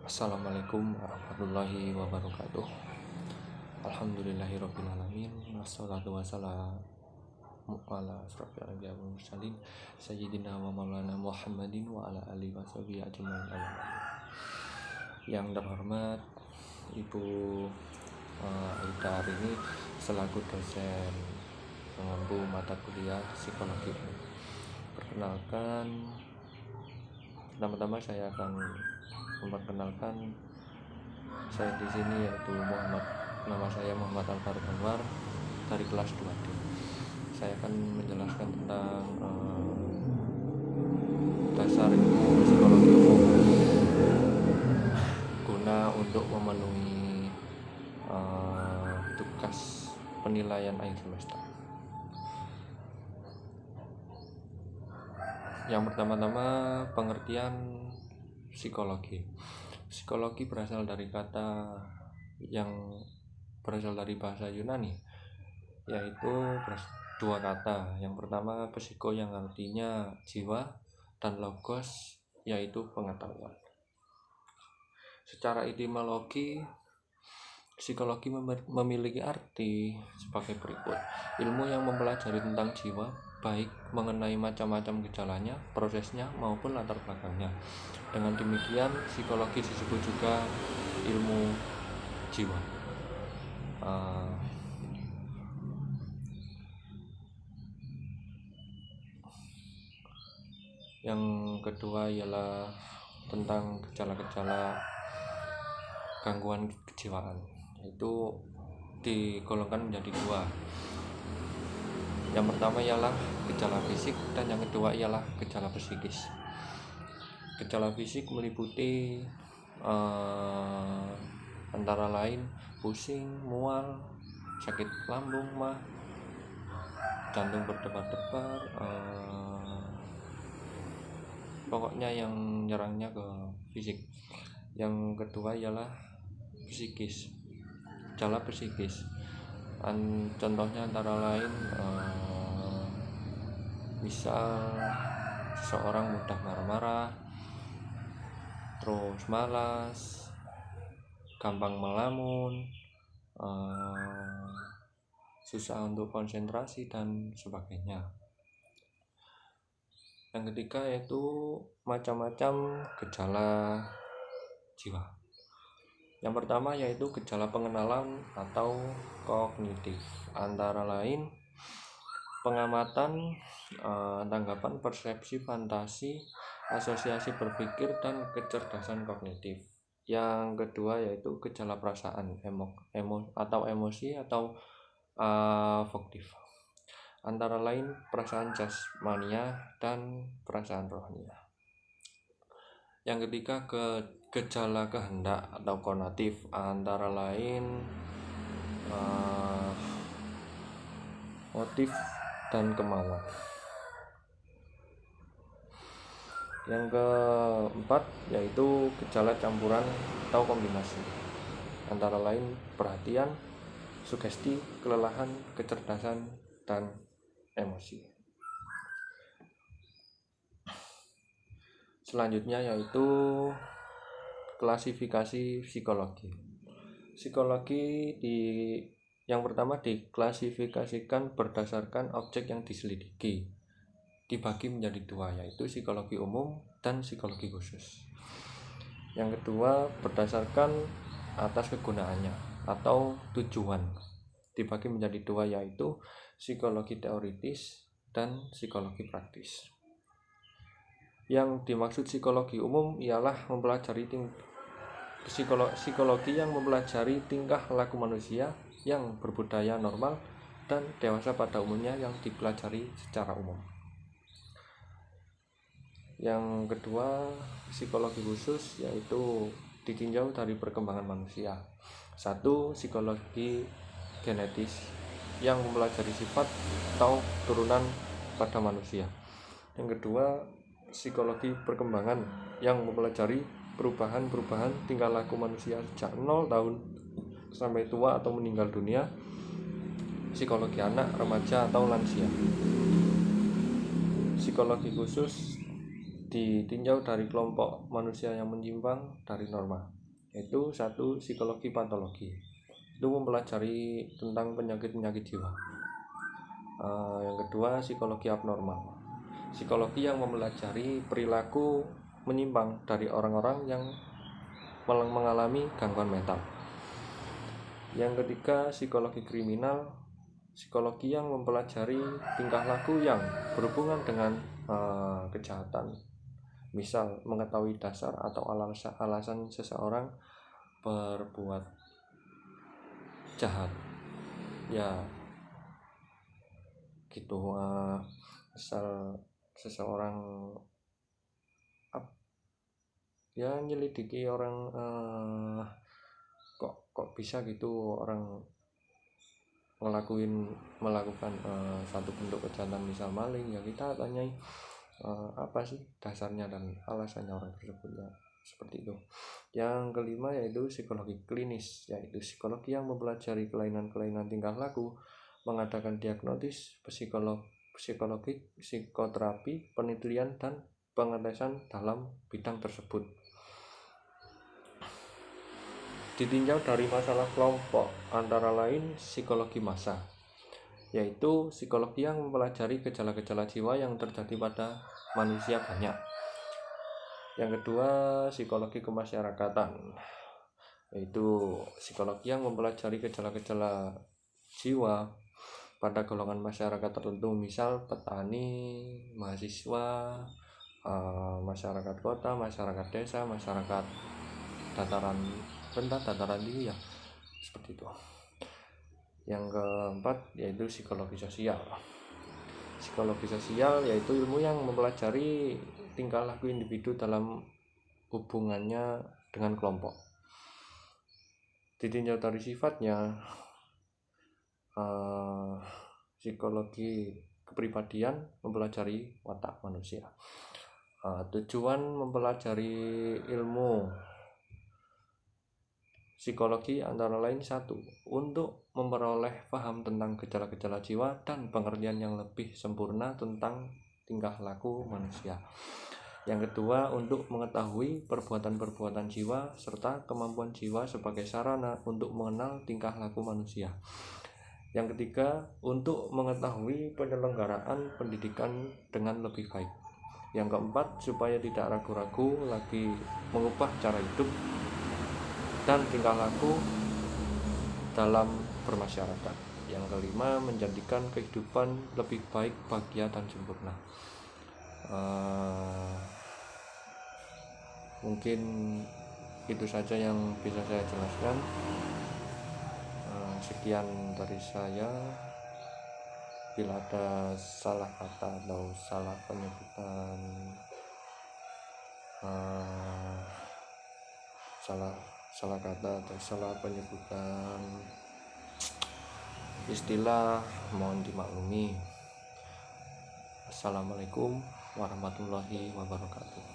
Assalamualaikum warahmatullahi wabarakatuh. Alhamdulillahirrabbilalamin. Wassalatu wassalamu ala asrofil anbiya wal mursalin Sayyidina wa maulana Muhammadin wa ala alihi wa sahbihi ajmain. Yang terhormat Ibu Aida Arini selaku dosen pengampu mata kuliah psikologi. Perkenalkan, pertama-tama saya akan memperkenalkan saya di sini, yaitu nama saya Muhammad Al-Faruq Anwar dari kelas 2D. Saya akan menjelaskan tentang dasar ilmu psikologi umum guna untuk memenuhi tugas penilaian akhir semester. Yang pertama-tama, pengertian psikologi. Psikologi berasal dari kata yang berasal dari bahasa Yunani, yaitu dua kata. Yang pertama psiko, yang artinya jiwa, dan logos, yaitu pengetahuan. Secara etimologi, psikologi memiliki arti sebagai berikut: ilmu yang mempelajari tentang jiwa, baik mengenai macam-macam gejalanya, prosesnya, maupun latar belakangnya. Dengan demikian, psikologi disebut juga ilmu jiwa. Yang kedua ialah tentang gejala-gejala gangguan kejiwaan, yaitu digolongkan menjadi dua. Yang pertama ialah gejala fisik, dan yang kedua ialah gejala psikis. Gejala fisik meliputi antara lain pusing, mual, sakit lambung, mah, jantung berdebar-debar, pokoknya yang nyerangnya ke fisik. Yang kedua ialah psikis, gejala psikis. Contohnya antara lain misal seseorang mudah marah-marah, terus malas, gampang melamun, susah untuk konsentrasi, dan sebagainya. Yang ketiga yaitu macam-macam gejala jiwa. Yang pertama yaitu gejala pengenalan atau kognitif, antara lain pengamatan, tanggapan, persepsi, fantasi, asosiasi berpikir, dan kecerdasan kognitif. Yang kedua yaitu gejala perasaan, emosi atau afektif, antara lain perasaan jasmania dan perasaan rohania. Yang ketiga gejala kehendak atau konatif, antara lain motif dan kemauan. Yang keempat yaitu gejala campuran atau kombinasi, antara lain perhatian, sugesti, kelelahan, kecerdasan, dan emosi. Selanjutnya yaitu klasifikasi psikologi. Psikologi yang pertama diklasifikasikan berdasarkan objek yang diselidiki, dibagi menjadi dua, yaitu psikologi umum dan psikologi khusus. Yang kedua berdasarkan atas kegunaannya atau tujuan, dibagi menjadi dua, yaitu psikologi teoritis dan psikologi praktis. Yang dimaksud psikologi umum ialah mempelajari psikologi yang mempelajari tingkah laku manusia yang berbudaya normal dan dewasa pada umumnya, yang dipelajari secara umum. Yang kedua psikologi khusus, yaitu ditinjau dari perkembangan manusia. 1. Psikologi genetis, yang mempelajari sifat atau turunan pada manusia. Yang kedua psikologi perkembangan, yang mempelajari perubahan tingkah laku manusia sejak 0 tahun sampai tua atau meninggal dunia. Psikologi anak, remaja, atau lansia. Psikologi khusus ditinjau dari kelompok manusia yang menyimpang dari norma. Yaitu satu, psikologi patologi, itu mempelajari tentang penyakit-penyakit jiwa. Yang kedua, psikologi abnormal, psikologi yang mempelajari perilaku menyimpang dari orang-orang yang mengalami gangguan mental. Yang ketiga, psikologi kriminal, psikologi yang mempelajari tingkah laku yang berhubungan dengan kejahatan, misal mengetahui dasar atau alasan seseorang berbuat jahat, ya gitu. Misal seseorang ya nyelidiki orang, kok bisa gitu orang melakukan satu bentuk kejahatan, misal maling, ya kita tanyai apa sih dasarnya dan alasannya orang tersebut, ya seperti itu. Yang kelima yaitu psikologi klinis, yaitu psikologi yang mempelajari kelainan-kelainan tingkah laku, mengadakan diagnosis psikologi, psikoterapi, penelitian dan pengetesan dalam bidang tersebut. Ditinjau dari masalah kelompok, antara lain psikologi massa, yaitu psikologi yang mempelajari gejala-gejala jiwa yang terjadi pada manusia banyak. Yang kedua, psikologi kemasyarakatan, yaitu psikologi yang mempelajari gejala-gejala jiwa pada golongan masyarakat tertentu, misal petani, mahasiswa, masyarakat kota, masyarakat desa, masyarakat dataran rendah, dataran tinggi, ya seperti itu. Yang keempat yaitu psikologi sosial. Psikologi sosial yaitu ilmu yang mempelajari tingkah laku individu dalam hubungannya dengan kelompok. Ditinjau dari sifatnya, psikologi kepribadian mempelajari watak manusia. Tujuan mempelajari ilmu psikologi antara lain satu, untuk memperoleh paham tentang gejala-gejala jiwa dan pengertian yang lebih sempurna tentang tingkah laku manusia. Yang kedua, untuk mengetahui perbuatan-perbuatan jiwa serta kemampuan jiwa sebagai sarana untuk mengenal tingkah laku manusia. Yang ketiga, untuk mengetahui penyelenggaraan pendidikan dengan lebih baik. Yang keempat, supaya tidak ragu-ragu lagi mengubah cara hidup dan tingkah laku dalam bermasyarakat. Yang kelima, menjadikan kehidupan lebih baik, bahagia dan sempurna. Mungkin itu saja yang bisa saya jelaskan. Sekian dari saya. Bila ada salah kata atau salah penyebutan, salah kata atau salah penyebutan istilah, mohon dimaklumi. Assalamualaikum warahmatullahi wabarakatuh.